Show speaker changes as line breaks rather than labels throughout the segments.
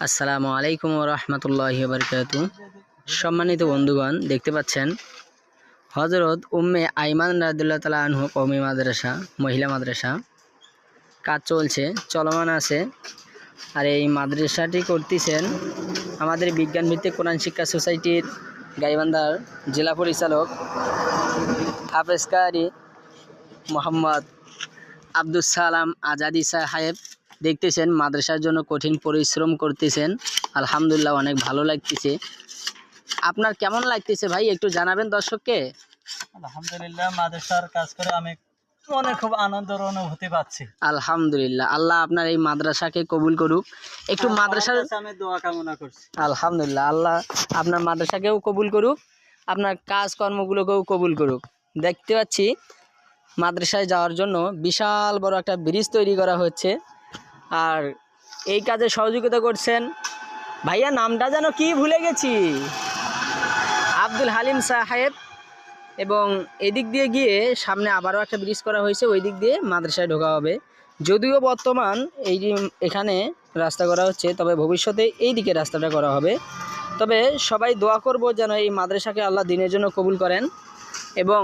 আসসালামু আলাইকুম ওয়া রাহমাতুল্লাহি ওয়া বারাকাতুহু। সম্মানিত বন্ধুগণ, দেখতে পাচ্ছেন হযরত উম্মে আইমান রাদিয়াল্লাহু তাআলা আনহু কওমি মাদ্রাসা, মহিলা মাদ্রাসা কাজ চলছে, চলমান আছে। আর এই মাদ্রাসাটি করতেছেন আমাদের বিজ্ঞান ভিত্তিক কোরআন শিক্ষা সোসাইটির গাইবান্ধার জেলা পরিচালক হাফেজ কারি মোহাম্মদ আব্দুস সালাম আজাদি সাহেব। দেখতেছেন মাদ্রাসার জন্য কঠিন পরিশ্রম করতেছেন। আলহামদুলিল্লাহ, অনেক ভালো লাগতেছে। আপনার কেমন লাগতেছে ভাই, একটু জানাবেন দর্শককে।
আলহামদুলিল্লাহ, মাদ্রাসার কাজ করে আমি খুব আনন্দের অনুভূতি পাচ্ছি।
আলহামদুলিল্লাহ, আল্লাহ আপনার এই মাদ্রাসাকে কবুল করুক। একটু মাদ্রাসার
আমি দোয়া কামনা করছি।
আলহামদুলিল্লাহ, আল্লাহ আপনার মাদ্রাসাকেও কবুল করুক, আপনার কাজকর্মগুলোকেও কবুল করুক। দেখতে পাচ্ছি মাদ্রাসায় যাওয়ার জন্য বিশাল বড় একটা ব্রিজ তৈরি করা হচ্ছে। আর এই কাজে সহযোগিতা করছেন ভাইয়া, নামটা যেন কি ভুলে গেছি, আব্দুল হালিম সাহেব। এবং এদিক দিয়ে গিয়ে সামনে আবারও একটা ব্রিজ করা হয়েছে, ওই দিক দিয়ে মাদ্রাসায় ঢোকা হবে। যদিও বর্তমান এখানে রাস্তা করা হচ্ছে, তবে ভবিষ্যতে এই দিকে রাস্তাটা করা হবে। তবে সবাই দোয়া করব যেন এই মাদ্রাসাকে আল্লাহ দিনের জন্য কবুল করেন, এবং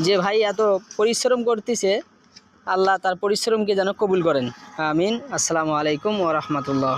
যে ভাই এত পরিশ্রম করতেছে আল্লাহ তার পরিশ্রমকে যেন কবুল করেন। আমিন। আসসালামু আলাইকুম ওয়া রাহমাতুল্লাহ।